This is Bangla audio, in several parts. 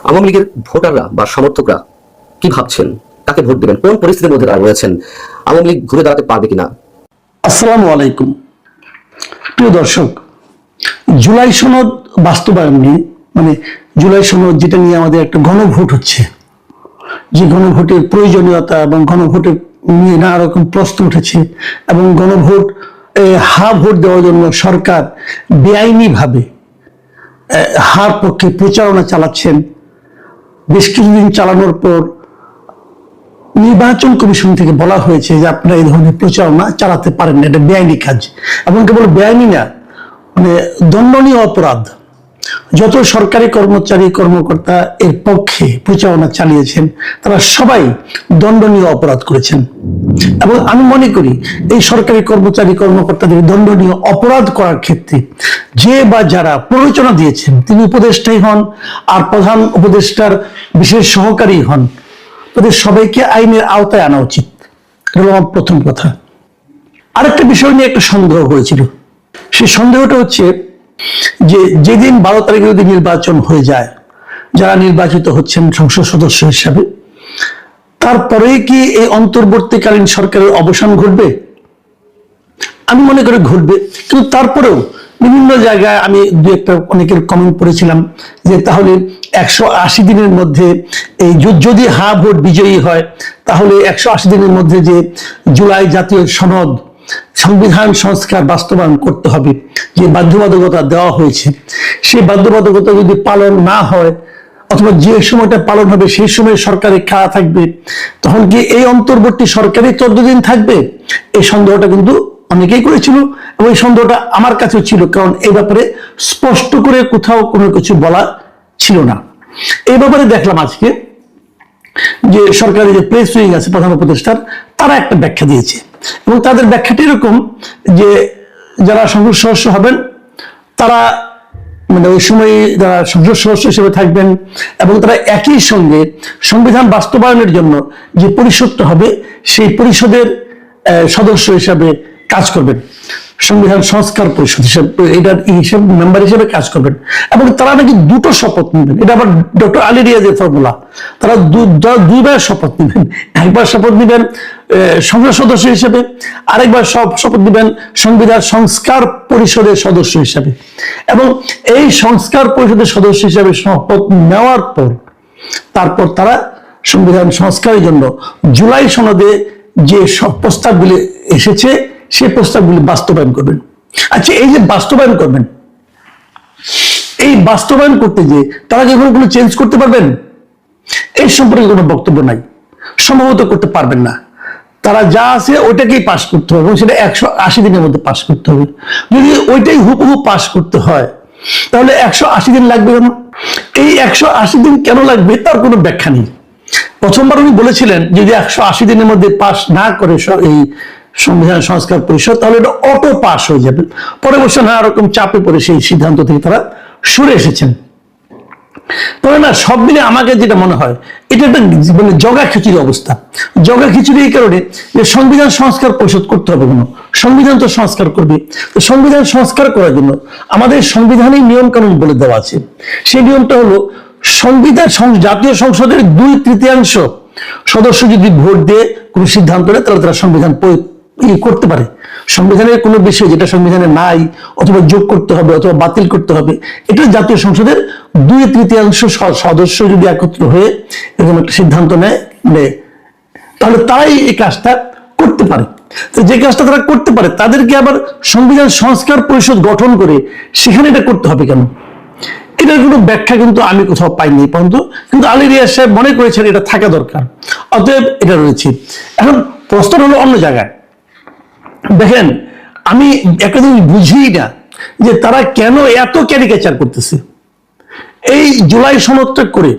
আওয়ামী লীগের ভোটাররা বা সমর্থকরা কি ভাবছেন, কাকে ভোট দেবেন, কোন পরিস্থিতির মধ্যে তারা রয়েছেন, আওয়ামী লীগ ঘুরে দাঁড়াতে পারবে কিনা? আসসালামু আলাইকুম প্রিয় দর্শক, জুলাই সনদ বাস্তবায়ন নিয়ে জুলাই সনদ যেটা নিয়ে আমাদের একটা গণভোট হচ্ছে, যে গণভোটের প্রয়োজনীয়তা এবং গণভোটের নিয়ে নানা রকম প্রশ্ন উঠেছে এবং গণভোট ভোট দেওয়ার জন্য সরকার বেআইনিভাবে হার পক্ষে প্রচারণা চালাচ্ছেন। বেশ কিছুদিন চালানোর পর নির্বাচন কমিশন থেকে বলা হয়েছে যে আপনারা এই ধরনের প্রচারণা চালাতে পারেন না, এটা বেআইনি কাজ। এবং কেবল বেআইনি না, দণ্ডনীয় অপরাধ। যত সরকারি কর্মচারী কর্মকর্তা এর পক্ষে প্রচারণা চালিয়েছেন তারা সবাই দণ্ডনীয় অপরাধ করেছেন। এবং আমি মনে করি এই সরকারি কর্মচারী কর্মকর্তাদের দণ্ডনীয় অপরাধ করার ক্ষেত্রে যে বা যারা প্ররোচনা দিয়েছেন, তিনি উপদেষ্টাই হন আর প্রধান উপদেষ্টার বিশেষ সহকারী হন, তাদের সবাইকে আইনের আওতায় আনা উচিত। এটা হলো আমার প্রথম কথা। আরেকটা বিষয় নিয়ে একটা সন্দেহ হয়েছিল। সেই সন্দেহটা হচ্ছে যে যেদিন 12 তারিখে যদি নির্বাচন হয়ে যায়, যারা নির্বাচিত হচ্ছেন সংসদ সদস্য হিসাবে, তারপরে কি এই অন্তর্বর্তীকালীন সরকারের অবসান ঘটবে? আমি মনে করি ঘটবে, কিন্তু তারপরেও বিভিন্ন জায়গায় আমি দু একটা অনেকের কমেন্ট পড়েছিলাম যে তাহলে 180 দিনের মধ্যে এই যদি ভোট বিজয়ী হয়, তাহলে 180 দিনের মধ্যে যে জুলাই জাতীয় সনদ সংবিধান সংস্কার বাস্তবায়ন করতে হবে, যে বাধ্যবাধকতা দেওয়া হয়েছে, সেই বাধ্যবাধকতা যদি পালন না হয় অথবা যে সময়টা পালন হবে সেই সময় সরকারে কারা থাকবে, তখন কি এই অন্তর্বর্তী সরকারই ততদিন থাকবে? এই সন্দেহটা কিন্তু অনেকেই করেছিল এবং এই সন্দেহটা আমার কাছেও ছিল, কারণ এই ব্যাপারে স্পষ্ট করে কোথাও কোনো কিছু বলা ছিল না। এই ব্যাপারে দেখলাম আজকে যে সরকারি যে প্রেস উইং আছে প্রধান উপদেষ্টার, তারা একটা ব্যাখ্যা দিয়েছে এবং তাদের ব্যাখ্যাটি এরকম যে যারা সংসদ সদস্য হবেন তারা ওই সময় যারা সংসদ সদস্য হিসেবে থাকবেন এবং তারা একই সঙ্গে সংবিধান বাস্তবায়নের জন্য যে পরিষদটা হবে সেই পরিষদের সদস্য হিসাবে কাজ করবেন, সংবিধান সংস্কার পরিষদ হিসেবে এটার মেম্বার হিসেবে কাজ করবেন। এবং তারা নাকি দুটো শপথ নেবেন। এটা আবার ডক্টর আলী রিয়াজের ফর্মুলা। তারা দুইবার শপথ নেবেন। একবার শপথ নেবেন সংসদ সদস্য হিসেবে, আরেকবার শপথ নেবেন সংবিধান সংস্কার পরিষদের সদস্য হিসেবে। এবং এই সংস্কার পরিষদের সদস্য হিসেবে শপথ নেওয়ার পর তারপর তারা সংবিধান সংস্কারের জন্য জুলাই সনদে যে সব প্রস্তাবগুলি এসেছে সেই প্রস্তাবগুলি বাস্তবায়ন করবেন। আচ্ছা, এই যে বাস্তবায়ন করবেন, এই বাস্তবায়ন করতে যে তারা কি কোনো চেঞ্জ করতে পারবেন? এই সম্পর্কে কোনো বক্তব্য নাই, সম্ভবত করতে পারবেন না। তারা যা আছে ওইটাকেই পাশ করতে হবে এবং সেটা 180 দিনের মধ্যে পাশ করতে হবে। যদি ওইটাই হুবহু পাশ করতে হয় তাহলে 180 দিন লাগবে কেন? এই 180 দিন কেন লাগবে তার কোনো ব্যাখ্যা নেই। প্রথমবার উনি বলেছিলেন যদি 180 দিনের মধ্যে পাশ না করে এই সংবিধান সংস্কার পরিষদ তাহলে এটা অটো পাস হয়ে যাবে। পরে বছর নানা রকম চাপে পড়ে সেই সিদ্ধান্ত থেকে তারা সরে এসেছেন। তবে না, সব মিলে আমাকে যেটা মনে হয় এটা একটা জগা খিচুড়ি অবস্থা। জগা খিচুড়ি এই কারণে যে সংবিধান সংস্কার পরিষদ করতে হবে কেন? সংবিধান তো সংস্কার করবে। তো সংবিধান সংস্কার করার জন্য আমাদের সংবিধানেই নিয়ম কানুন বলে দেওয়া আছে। সেই নিয়মটা হলো জাতীয় সংসদের 2/3 সদস্য যদি ভোট দিয়ে কোনো সিদ্ধান্ত নেয় তাহলে তারা সংবিধান করতে পারে। সংবিধানের কোনো বিষয় যেটা সংবিধানে নাই অথবা যোগ করতে হবে অথবা বাতিল করতে হবে, এটা জাতীয় সংসদের 2/3 সদস্য যদি একত্র হয়ে এরকম একটা সিদ্ধান্ত নেয় তাহলে তারাই এই কাজটা করতে পারে। তো যে কাজটা তারা করতে পারে তাদেরকে আবার সংবিধান সংস্কার পরিষদ গঠন করে সেখানে এটা করতে হবে কেন? এটার কোনো ব্যাখ্যা কিন্তু আমি কোথাও পাইনি পর্যন্ত, কিন্তু আলী রিয়াজ সাহেব মনে করেছেন এটা থাকা দরকার, অতএব এটা রয়েছে। এখন প্রশ্ন হলো অন্য জায়গায়। দেখেন, আমি একটা জিনিস বুঝি না যে তারা কেন এত ক্যারিকেচার করতেছে। এই জুলাই সনদটা করে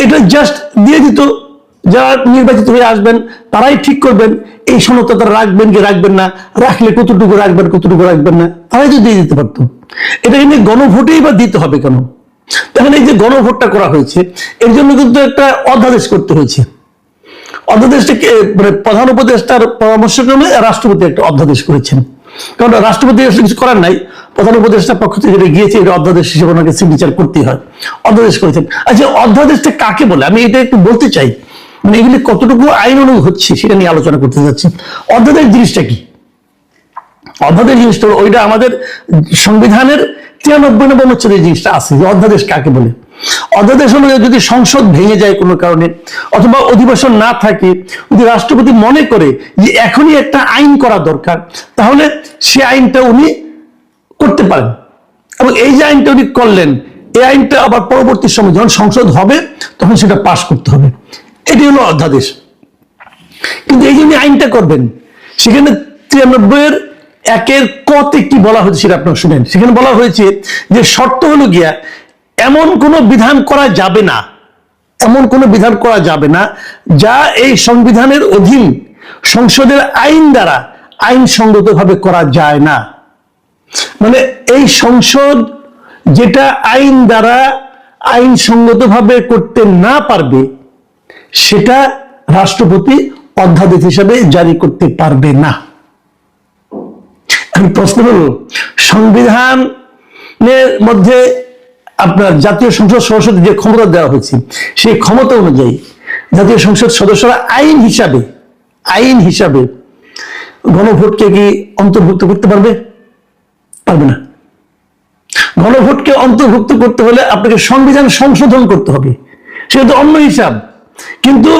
এটা জাস্ট দিয়ে দিত, যারা নির্বাচিত হয়ে আসবেন তারাই ঠিক করবেন এই সনদটা তারা রাখবেন কি রাখবেন না, রাখলে কতটুকু রাখবেন কতটুকু রাখবেন না, তারাই তো দিয়ে দিতে পারতো। এটা কিন্তু গণভোটেই বা দিতে হবে কেন? দেখেন, এই যে গণভোটটা করা হয়েছে এর জন্য কিন্তু একটা অধ্যাদেশ করতে হয়েছে। অধ্যাদেশটাকে প্রধান উপদেষ্টার পরামর্শক্রমে রাষ্ট্রপতি একটা অধ্যাদেশ করেছেন। কারণ রাষ্ট্রপতি কিছু করার নাই, প্রধান উপদেষ্টার পক্ষ থেকে যেটা গিয়েছে এটা অধ্যাদেশ হিসেবে ওনাকে সিগনেচার করতেই হয়, অধ্যাদেশ করেছেন। আচ্ছা, অধ্যাদেশটা কাকে বলে আমি এটা একটু বলতে চাই, মানে এগুলি কতটুকু আইন অনুযায়ী হচ্ছে সেটা নিয়ে আলোচনা করতে যাচ্ছি। অধ্যাদেশ জিনিসটা কি? অধ্যাদেশ জিনিসটা ওইটা আমাদের সংবিধানের 93 নম্বর অনুচ্ছেদে জিনিসটা আছে যে অধ্যাদেশ কাকে বলে। অধ্যাদেশ হলো যদি সংসদ ভেঙে যায় কোনো কারণে অথবা অধিবেশন না থাকে, যদি রাষ্ট্রপতি মনে করে যে এখনই একটা আইন করা দরকার, তাহলে সে আইনটা উনি করতে পারেন। এবং এই যে আইনটা উনি করলেন, এই আইনটা আবার পরবর্তী সময় যখন সংসদ হবে তখন সেটা পাশ করতে হবে। এটি হলো অধ্যাদেশ। কিন্তু এই যে উনি আইনটা করবেন, সেখানে 93 একের কতে কি বলা হয়েছে সেটা আপনারা শুনেন। সেখানে বলা হয়েছে যে শর্ত হলো গিয়া এমন কোনো বিধান করা যাবে না, এমন কোনো বিধান করা যাবে না যা এই সংবিধানের অধীন সংসদের আইন দ্বারা আইনসঙ্গতভাবে করা যায় না। মানে এই সংসদ যেটা আইন দ্বারা আইনসঙ্গতভাবে করতে না পারবে সেটা রাষ্ট্রপতি অধ্যাদেশ হিসাবে জারি করতে পারবে না। আমি প্রশ্ন করব, সংবিধানের মধ্যে আপনার জাতীয় সংসদ সদস্যদের যে ক্ষমতা দেওয়া হয়েছে সেই ক্ষমতা অনুযায়ী জাতীয় সংসদ সদস্যরা আইন হিসাবে গণভোটকে কি অন্তর্ভুক্ত করতে পারবে? পারবে না। গণভোটকে অন্তর্ভুক্ত করতে হলে আপনাকে সংবিধান সংশোধন করতে হবে, সেটা তো অন্য হিসাব। কিন্তু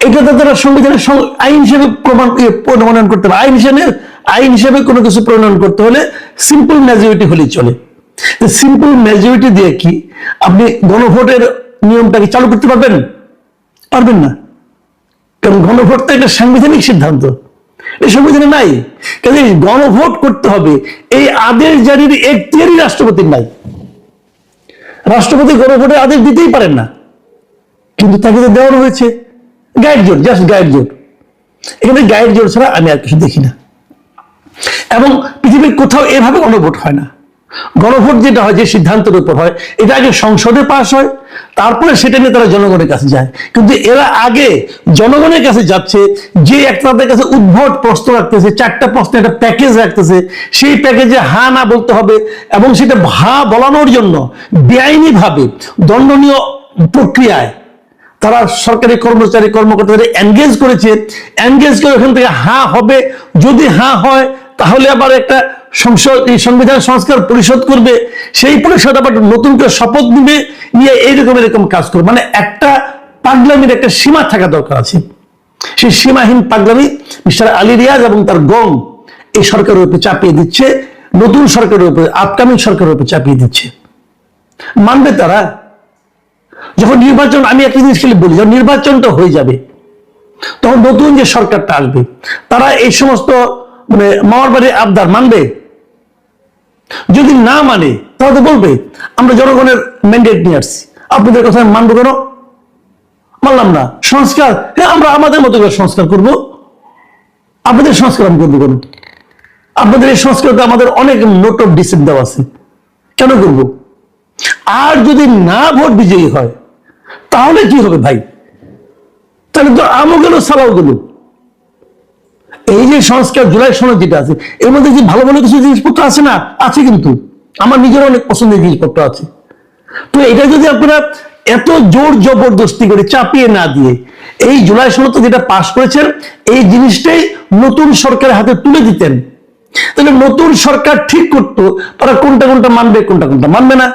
এটা তো তারা সংবিধানের আইন হিসেবে প্রণয়ন করতে হবে। আইন হিসেবে কোনো কিছু প্রণয়ন করতে হলে সিম্পল মেজরিটি হলেই চলে। সিম্পল মেজরিটি দিয়ে কি আপনি গণভোটের নিয়মটাকে চালু করতে পারবেন? পারবেন না, কারণ গণভোট তো একটা সাংবিধানিক সিদ্ধান্ত, এই সংবিধানে নাই। কাজে গণভোট করতে হবে, এই আদেশ জারির এখতিয়ারই রাষ্ট্রপতির নাই। রাষ্ট্রপতি গণভোটের আদেশ দিতেই পারেন না, কিন্তু তাকে তো দেওয়ানো হয়েছে গাইড জোট, জাস্ট গাইড জোট। এখানে গাইড জোট ছাড়া আমি আর কিছু দেখি না। এবং পৃথিবীর কোথাও এভাবে গণভোট হয় না। গণভোট যেটা হয় যে সিদ্ধান্তের উপর হয়, এটা আগে সংসদে পাস হয়, তারপরে সেটা নিয়ে তারা জনগণের কাছে যায়। কিন্তু এরা আগে জনগণের কাছে যাচ্ছে, যে একটা তাদের কাছে উদ্ভট প্রশ্ন রাখতেছে, 4টা প্রশ্ন একটা প্যাকেজ রাখতেছে, সেই প্যাকেজে হা না বলতে হবে এবং সেটা হা বলানোর জন্য বেআইনি ভাবে দণ্ডনীয় প্রক্রিয়ায় তারা সরকারি কর্মচারী কর্মকর্তাদের এনগেজ করেছে। এনগেজ করে ওখান থেকে হা হবে, যদি হা হয় তাহলে আবার একটা সংবিধান সংস্কার পরিষদ করবে, সেই পরিষদ আবার নতুন করে শপথ নিবে, নিয়ে এরকম কাজ করবে। মানে একটা পাগলামির একটা সীমা থাকা দরকার আছে। সেই সীমাহীন পাগলামি মিস্টার আলী রিয়াজ এবং তার গং এই সরকারের উপরে চাপিয়ে দিচ্ছে, নতুন সরকারের উপরে, আপকামিং সরকারের উপরে চাপিয়ে দিচ্ছে। মানবে তারা? যখন নির্বাচন, আমি একটা জিনিস খালি বলি, যখন নির্বাচনটা হয়ে যাবে তখন নতুন যে সরকারটা আসবে তারা এই সমস্ত মানে মামার বাড়ির আবদার মানবে? যদি না মানে তাহলে বলবে আমরা জনগণের ম্যান্ডেট নিয়ে আসছি, আপনাদের কথা মানবো কেন? মানলাম না। সংস্কার, হ্যাঁ আমরা আমাদের মতো করে সংস্কার করব, আপনাদের সংস্কার আমি করবো কেন? আপনাদের এই সংস্কারটা আমাদের অনেক নোট অফ ডিসিপ্লিন দেওয়া আছে, কেন করব? আর যদি না ভোট বিজয়ী হয় তাহলে কি হবে ভাই? তাহলে তো আমও গেল সালাও গেল। এই যে সংস্কার জুলাই সনদ যেটা আছে, এর মধ্যে যে ভালো ভালো কিছু জিনিসপত্র আছে না, আছে, কিন্তু আমার নিজের অনেক পছন্দের জিনিসপত্র আছে। তো এটা যদি আপনারা এত জোর জবরদস্তি করে চাপিয়ে না দিয়ে এই জুলাই সনদ যেটা পাশ করেছেন এই জিনিসটাই নতুন সরকারের হাতে তুলে দিতেন, তাহলে নতুন সরকার ঠিক করতো তারা কোনটা কোনটা মানবে, কোনটা কোনটা মানবে না।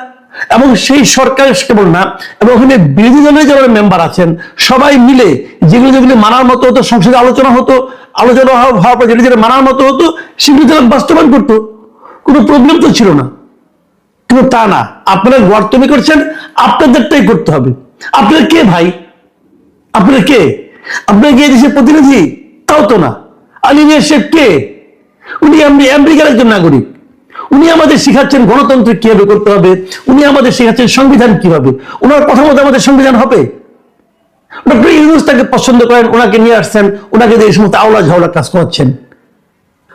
এবং সেই সরকার কেবল না, এবং ওখানে বিরোধী দলের যারা মেম্বার আছেন সবাই মিলে যেগুলো যেগুলো মানার মতো হতো, সংসদে আলোচনা হতো, আলোচনা হওয়ার পর যেটা যেটা মানার মতো হতো সেগুলো তারা বাস্তবায়ন করতো, কোনো প্রবলেম তো ছিল না। কিন্তু তা না, আপনারা গর্তমি করছেন, আপনাদেরটাই করতে হবে। আপনার কে ভাই? আপনার কে? আপনার কে দেশের প্রতিনিধি? তাও তো না। আলী রিয়াজ সাহেব কে? উনি আমেরিকার একজন নাগরিক। উনি আমাদের শিখাচ্ছেন গণতন্ত্র কিভাবে করতে হবে, উনি আমাদের শিখাচ্ছেন সংবিধান কিভাবে। ওনার কথা মতো আমাদের সংবিধান হবে? ডক্টর ইউনূস তাকে পছন্দ করেন, ওনাকে নিয়ে আসছেন, ওনাকে এই সমস্ত আওলা ঝাওলা কাজ করাচ্ছেন।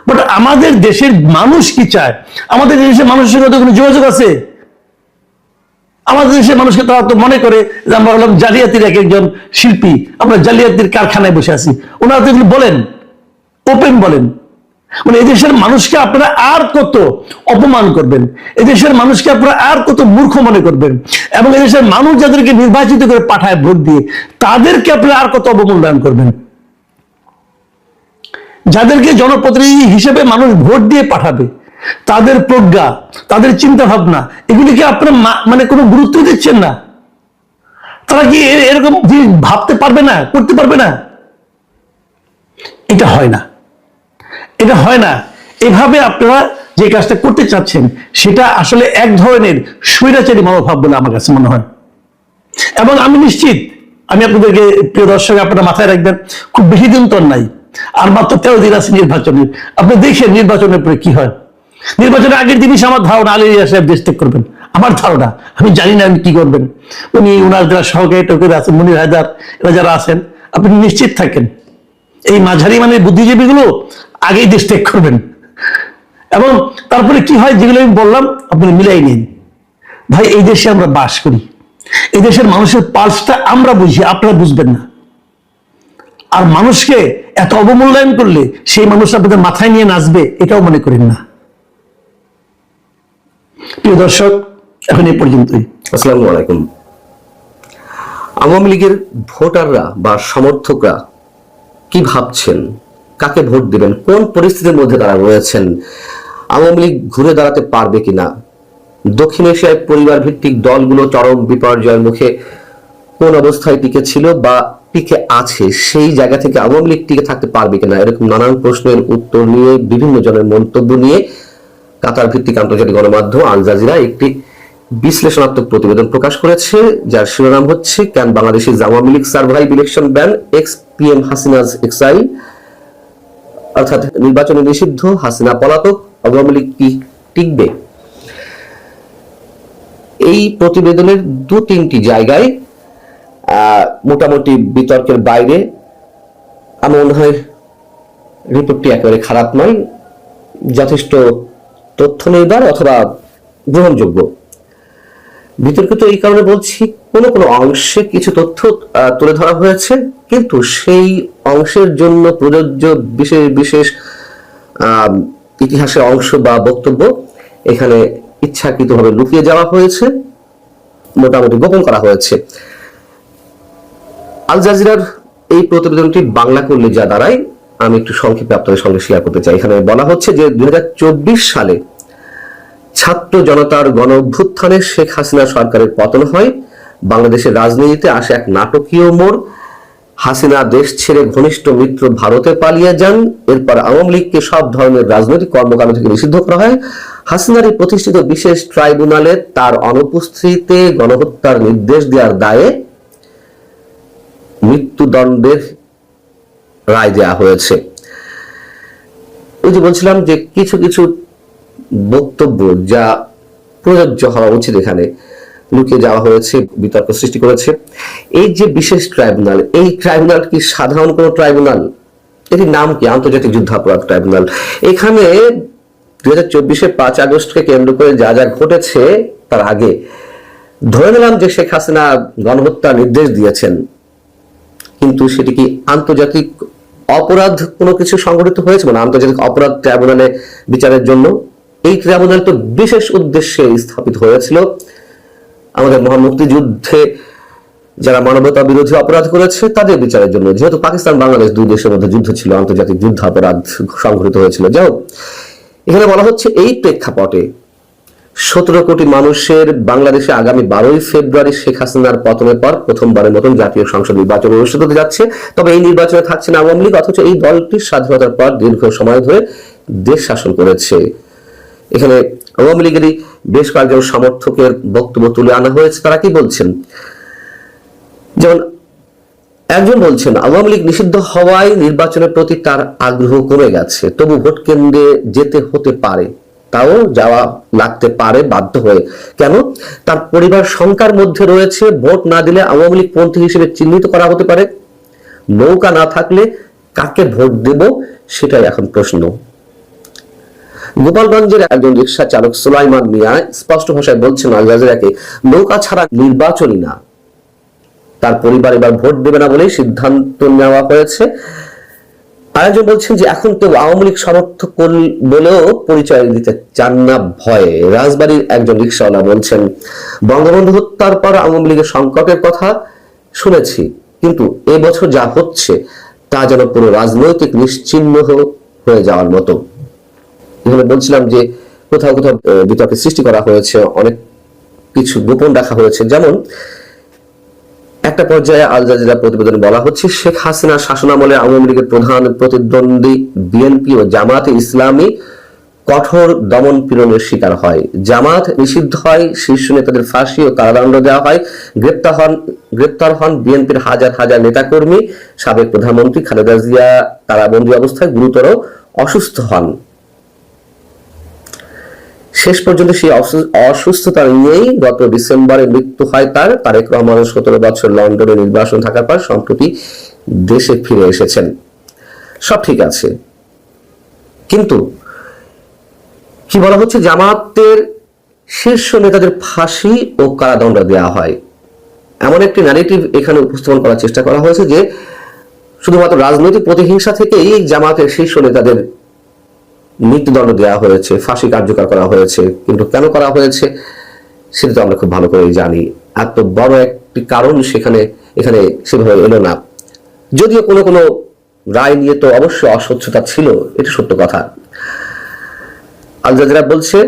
বাট আমাদের দেশের মানুষ কি চায়? আমাদের দেশের মানুষের সঙ্গে কোনো যোগাযোগ আছে? আমাদের দেশের মানুষকে তারা তো মনে করে যে আমরা হলাম জালিয়াতির এক একজন শিল্পী, আমরা জালিয়াতির কারখানায় বসে আছি। ওনারা তো এগুলো বলেন, ওপেন বলেন। মানে এদেশের মানুষকে আপনারা আর কত অপমান করবেন, এদেশের মানুষকে আপনারা আর কত মূর্খ মনে করবেন, এবং এদেশের মানুষ যাদেরকে নির্বাচিত করে পাঠায় ভোট দিয়ে তাদেরকে আপনারা আর কত অবমূল্যায়ন করবেন। যাদেরকে জনপ্রতিনিধি হিসেবে মানুষ ভোট দিয়ে পাঠাবে, তাদের প্রজ্ঞা, তাদের চিন্তা ভাবনা, এগুলিকে আপনারা মানে কোনো গুরুত্ব দিচ্ছেন না। তারা কি এরকম ভাবতে পারবে না, করতে পারবে না? এটা হয় না, এটা হয় না। এভাবে আপনারা যে কাজটা করতে চাচ্ছেন সেটা আসলে এক ধরনের স্বৈরাচারী মনোভাব বলে আমার কাছে মনে হয়। এবং আমি নিশ্চিত, আমি আপনাদেরকে, প্রিয় দর্শক, আপনারা মাথায় রাখবেন, খুব বেশি দিন তো নাই, আর মাত্র 13 দিন আছে নির্বাচনের। আপনি দেখেন নির্বাচনের পরে কি হয়। নির্বাচনের আগের জিনিস আমার ধারণা আলী রিয়াজ সাহেব দেশ ত্যাগ করবেন, আমার ধারণা। আমি জানি না উনি কি করবেন। উনি ওনার যারা সহকারী টহকারী আছেন, মনির হায়দার, এরা যারা আছেন, আপনি নিশ্চিত থাকেন এই মাঝারি মানের বুদ্ধিজীবীগুলো আগেই দেশ ত্যাগ করবেন। এবং তারপরে কি হয়, যেগুলো আমি বললাম আপনি মিলাই নিন। ভাই, এই দেশে আমরা বাস করি, এই দেশের মানুষের পালসটা আমরা বুঝি, আপনারা বুঝবেন না। আর মানুষকে এত অবমূল্যায়ন করলে সেই মানুষ আপনাদের মাথায় নিয়ে নাচবে, এটাও মনে করেন না। প্রিয় দর্শক, এখন এই পর্যন্তই। আসসালামু আলাইকুম। আওয়ামী লীগের ভোটাররা বা সমর্থকরা কি ভাবছেন, কাকে ভোট দিবেন, কোন পরিস্থিতির মধ্যে তারা রয়েছেন, আওয়ামী লীগ ঘুরে দাঁড়াতে পারবে কিনা, দক্ষিণ এশিয়ায় পরিবার ভিত্তিক দলগুলো চরম বিপর্যয়ের মুখে কোন অবস্থায় টিকে ছিল বা টিকে আছে, সেই জায়গা থেকে আওয়ামী লীগ টিকে থাকতে পারবে কিনা, এরকম নানান প্রশ্নের উত্তর নিয়ে বিভিন্ন জনের মন্তব্য নিয়ে কাতার ভিত্তিক আন্তর্জাতিক গণমাধ্যম আল জাজিরা একটি বিশ্লেষণাত্মক প্রতিবেদন প্রকাশ করেছে, যার শিরোনাম হচ্ছে can Bangladesh Awami League survive election ban, ex PM Hasina's exile, অর্থাৎ নির্বাচনে নিষিদ্ধ, হাসিনা পলাতক, আওয়ামী লীগ কি টিকবে। এই প্রতিবেদনের 2-3টি জায়গায় মোটামুটি বিতর্কের বাইরে, আমার মনে হয় রিপোর্টটি একেবারে খারাপ নয়, যথেষ্ট তথ্য নির্ভর অথবা গ্রহণযোগ্য। বিতর্কিত এই কারণে বলছি, কোনো কোনো অংশে কিছু তথ্য তুলে ধরা হয়েছে, কিন্তু সেই অংশের জন্য প্রযোজ্য বিশেষ বিশেষ ইতিহাসের অংশ বা বক্তব্য এখানে ইচ্ছাকৃতভাবে লুকিয়ে যাওয়া হয়েছে, মোটামুটি গোপন করা হয়েছে। আল জাজিরার এই প্রতিবেদনটি বাংলা করলে যা দাঁড়ায়, আমি একটু সংক্ষেপে আপনাদের সঙ্গে শেয়ার করতে চাই। এখানে বলা হচ্ছে যে 2024 সালে ছাত্র জনতার গণ অভ্যুত্থানে শেখ হাসিনা সরকারের পতন হয়, বাংলাদেশের রাজনীতিতে আসে এক নাটকীয় মোড়, হাসিনা দেশ ছেড়ে ঘনিষ্ঠ মিত্র ভারতে পালিয়ে যান, এরপর আওয়ামী লীগকে সব ধরনের রাজনৈতিক কর্মকাণ্ড থেকে নিষিদ্ধ করা হয়, হাসিনার এই প্রতিষ্ঠিত বিশেষ ট্রাইব্যুনালে তার অনুপস্থিতিতে গণহত্যার নির্দেশ দেওয়ার দায়ে মৃত্যুদণ্ডের রায় দেওয়া হয়েছে। ওই যে বলছিলাম যে কিছু কিছু বক্তব্য যা প্রযোজ্য হওয়া উচিত এখানে লুকিয়ে যাওয়া হয়েছে, বিতর্ক সৃষ্টি করেছে। এই যে বিশেষ ট্রাইব্যুনাল, এই ট্রাইব্যুনাল কি সাধারণ কোন ট্রাইব্যুনাল? এটির নাম কি? আন্তর্জাতিক যুদ্ধাপরাধ ট্রাইব্যুনাল। এখানে 2024 5 আগস্টকে কেন্দ্র করে যা যা ঘটেছে, তার আগে ধরে নিলাম যে শেখ হাসিনা গণহত্যার নির্দেশ দিয়েছেন, কিন্তু সেটি কি আন্তর্জাতিক অপরাধ কোনো কিছু সংঘটিত হয়েছে, মানে আন্তর্জাতিক অপরাধ ট্রাইব্যুনালে বিচারের জন্য? এই ট্রাইব্যুনাল তো বিশেষ উদ্দেশ্যে স্থাপিত হয়েছিল আমাদের মহান মুক্তিযুদ্ধে যারা মানবতা বিরোধী অপরাধ করেছে তাদের বিচারের জন্য, যেহেতু পাকিস্তান বাংলাদেশ দুই দেশের মধ্যে যুদ্ধ ছিল, আন্তর্জাতিক যুদ্ধাপরাধ সংঘটিত হয়েছিল। যাই হোক, এখানে বলা হচ্ছে এই প্রেক্ষাপটে 17 কোটি মানুষের বাংলাদেশে আগামী 12ই ফেব্রুয়ারি শেখ হাসিনার পতনের পর প্রথমবারের মতন জাতীয় সংসদ নির্বাচন অনুষ্ঠিত হতে যাচ্ছে। তবে এই নির্বাচনে থাকছে না আওয়ামী লীগ, অথচ এই দলটির স্বাধীনতার পর দীর্ঘ সময় ধরে দেশ শাসন করেছে। এখানে আওয়ামী লীগেরই বেশ কয়েকজন সমর্থকের বক্তব্য তুলে আনা হয়েছে। তারা কি বলছেন? যেমন একজন বলছেন, আওয়ামী লীগ নিষিদ্ধ হওয়ায় নির্বাচনের প্রতি তার আগ্রহ কমে গেছে, তবু ভোট কেন্দ্রে যেতে হতে পারে, তাও যাওয়া লাগতে পারে বাধ্য হয়ে। কেন? তার পরিবার সংখ্যার মধ্যে রয়েছে, ভোট না দিলে আওয়ামী লীগ পন্থী হিসেবে চিহ্নিত করা হতে পারে। নৌকা না থাকলে কাকে ভোট দেব, সেটাই এখন প্রশ্ন। গোপালগঞ্জের একজন রিক্সা চালক সুলাইমান মিয়া স্পষ্ট ভাষায় বলছেন আল জাজিরাকে, নৌকা ছাড়া নির্বাচনই না। তার পরিবার এবার ভোট দেবে না বলেই সিদ্ধান্ত নেওয়া হয়েছে। আরেকজন বলছেন যে এখন কেউ আওয়ামী লীগ সমর্থক বলেও পরিচয় দিতে চান না ভয়ে। রাজবাড়ির একজন রিকশাওয়ালা বলছেন, বঙ্গবন্ধু হত্যার পর আওয়ামী লীগের সংকটের কথা শুনেছি, কিন্তু এবছর যা হচ্ছে তা যেন পুরো রাজনৈতিক নিশ্চিহ্ন হয়ে যাওয়ার মতো। এখানে বলছিলাম যে কোথাও কোথাও বিতর্কের সৃষ্টি করা হয়েছে, অনেক কিছু গোপন রাখা হয়েছে। যেমন একটা পর্যায়ে আল জাজিরা প্রতিবেদনে বলা হচ্ছে, শেখ হাসিনার শাসনামলে আওয়ামী লীগের প্রধান প্রতিদ্বন্দ্বী বিএনপি ও জামাতে ইসলামী কঠোর দমন পীড়নের শিকার হয়। জামাত নিষিদ্ধ হয়, শীর্ষ নেতাদের ফাঁসি ও কারাদণ্ড দেওয়া হয়, গ্রেপ্তার হন বিএনপির হাজার হাজার নেতাকর্মী। সাবেক প্রধানমন্ত্রী খালেদা জিয়া কারাবন্দী অবস্থায় গুরুতর অসুস্থ হন। শেষ পর্যন্ত সেই অসুস্থতা নিয়েই গত ডিসেম্বরে মৃত্যু হয় তার। তারেক রহমান 17 বছর লন্ডনে নির্বাসন থাকার পর সম্প্রতি দেশে ফিরে এসেছেন। সব ঠিক আছে, কিন্তু কি বলা হচ্ছে, জামাতের শীর্ষ নেতাদের ফাঁসি ও কারাদণ্ড দেওয়া হয়, এমন একটি ন্যারেটিভ এখানে উপস্থাপন করার চেষ্টা করা হয়েছে যে শুধুমাত্র রাজনৈতিক প্রতিহিংসা থেকেই জামাতের শীর্ষ নেতাদের মৃত্যুদণ্ড দেওয়া হয়েছে, ফাঁসি কার্যকর করা হয়েছে। কিন্তু কেন করা হয়েছে সেটা তো আমরা খুব ভালো করেই জানি। এত বড় একটি কারণ এখানে সেভাবে এলো না। যদিও কোনো কোনো রায় নিয়ে তো অবশ্যই অস্বচ্ছতা ছিল, এটা সত্য কথা। আল জাজিরা বলছে,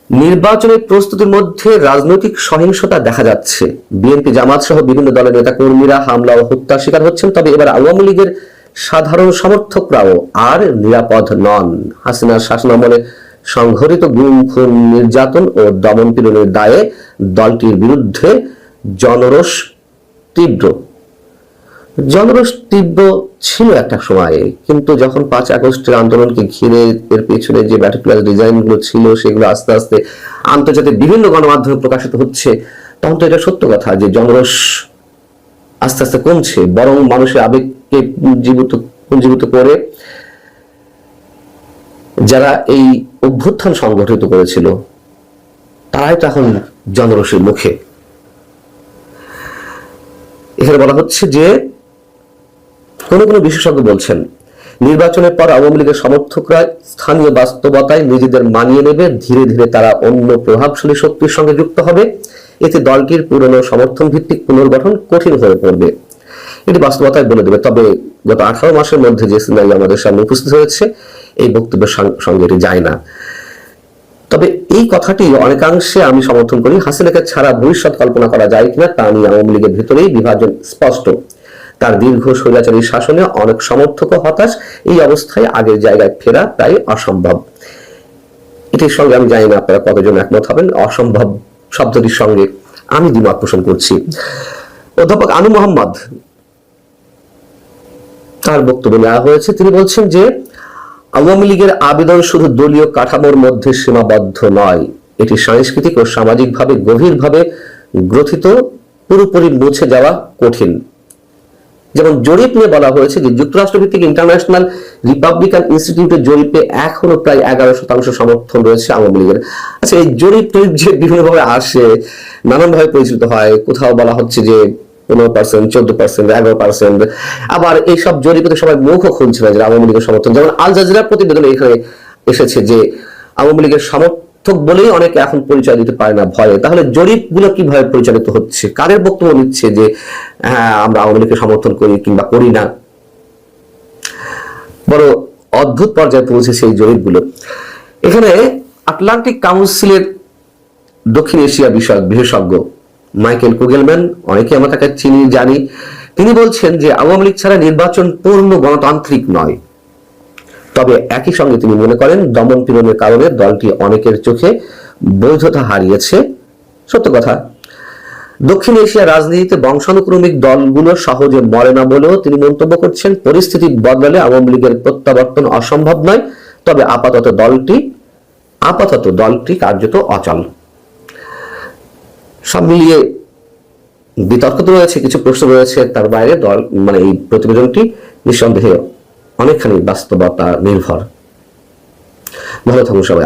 নির্বাচনের প্রস্তুতির মধ্যে রাজনৈতিক সহিংসতা দেখা যাচ্ছে। বিএনপি জামাত সহ বিভিন্ন দলের নেতা কর্মীরা হামলা ও হত্যার শিকার হচ্ছেন। তবে এবার আওয়ামী লীগের সাধারণ সমর্থকরাও আর নিরাপদ নন। হাসিনার শাসনামলে সংঘটিত গুম, খুন, নির্যাতন ও দমন পীড়নের দায়ে দলটির বিরুদ্ধে জনরোষ তীব্র ছিল একটা সময়ে, কিন্তু যখন 5 আগস্টের আন্দোলনকে ঘিরে এর পেছনে যে ম্যাটিকুলার ডিজাইন গুলো ছিল সেগুলো আস্তে আস্তে আন্তর্জাতিক বিভিন্ন গণমাধ্যমে প্রকাশিত হচ্ছে, তখন তো এটা সত্য কথা যে জনরোষ আস্তে আস্তে কমছে, বরং মানুষের আবেগকে পুঞ্জীভূত করে যারা এই অভ্যুত্থান সংগঠিত করেছিল তারাই তো এখন জনরোষের মুখে। এখানে বলা হচ্ছে যে কোন বিশেষজ্ঞ বলছেন, নির্বাচনের পর আওয়ামী লীগের সমর্থকরা স্থানীয় বাস্তবতায় নিজেদের মানিয়ে নেবে, ধীরে ধীরে তারা অন্য প্রভাবশালী শক্তির সঙ্গে যুক্ত হবে। এতে দলটির পুরনো সমর্থন ভিত্তিক পুনর্গঠন কঠিন হয়ে পড়বে, এটি বাস্তবতায় বলে দেবে। তবে গত 18 মাসের মধ্যে যে সিনারি আমাদের সামনে উপস্থিত হয়েছে এই বক্তব্যের সঙ্গে এটি যায় না। তবে এই কথাটি অনেকাংশে আমি সমর্থন করি। হাসিনাকে ছাড়া ভবিষ্যৎ কল্পনা করা যায় কিনা তা নিয়ে আওয়ামী লীগের ভেতরেই বিভাজন স্পষ্ট। তার দীর্ঘ স্বৈরাচারী শাসনে অনেক সমর্থক হতাশ। এই অবস্থায় আগের জায়গায় ফেরা প্রায় অসম্ভব। এটির সঙ্গে আমি জানি না আপনারা কতজন একমত হবেন। অসম্ভব শব্দটির সঙ্গে আমি দ্বিমত পোষণ করছি। অধ্যাপক আনু মোহাম্মদ তার বক্তব্য নেওয়া হয়েছে, তিনি বলছেন যে আওয়ামী লীগের আবেদন শুধু দলীয় কাঠামোর মধ্যে সীমাবদ্ধ নয়, এটি সাংস্কৃতিক ও সামাজিকভাবে গভীরভাবে গ্রথিত, পুরোপুরি মুছে যাওয়া কঠিন। যেমন জরিপ নিয়ে বলা হয়েছে যে যুক্তরাষ্ট্রভিত্তিক ইন্টারন্যাশনাল রিপাবলিকান ইনস্টিটিউটের জরিপে এখনো প্রায় 11% সমর্থন রয়েছে আওয়ামী লীগের। আচ্ছা, এই জরিপ যে বিভিন্নভাবে আসে, নানানভাবে পরিচালিত হয়। কোথাও বলা হচ্ছে যে 15%, 14%, 11%, আবার এইসব জরিপে সবাই মুখও খুলছে না যে আওয়ামী লীগের সমর্থন। যেমন আল জাজিরার প্রতিবেদনে এখানে এসেছে যে আওয়ামী লীগের সমর্থক বলেই অনেকে এখন পরিচয় দিতে পারে না ভয়ে। তাহলে জরিপগুলো কিভাবে পরিচালিত হচ্ছে, কাদের বক্তব্য নিচ্ছে যে হ্যাঁ আমরা আওয়ামী লীগকে সমর্থন করি কিংবা করি না? বড় অদ্ভুত পর্যায়ে পৌঁছেছে এই জরিপগুলো। এখানে আটলান্টিক কাউন্সিলের দক্ষিণ এশিয়া বিষয়ক বিশেষজ্ঞ মাইকেল কুগেলম্যান, অনেকে আমরা তাকে চিনি জানি, তিনি বলছেন যে আওয়ামী লীগ ছাড়া নির্বাচন পূর্ণ গণতান্ত্রিক নয়। তবে একই সঙ্গে তিনি মনে করেন দমন পীড়নের কারণে দলটি অনেকের চোখে বৈধতা হারিয়েছে। সত্য কথা। দক্ষিণ এশিয়ার রাজনীতিতে বংশানুক্রমিক দলগুলো সহজে মরে না বলেও তিনি মন্তব্য করছেন। পরিস্থিতি বদলালে আওয়ামী লীগের প্রত্যাবর্তন অসম্ভব নয়, তবে আপাতত দলটি কার্যত অচল। সব মিলিয়ে বিতর্ক তো রয়েছে, কিছু প্রশ্ন রয়েছে, তার বাইরে এই প্রতিবেদনটি নিঃসন্দেহে অনেকখানি বাস্তবতা নির্ভর। ভালো থাকুন সবাই।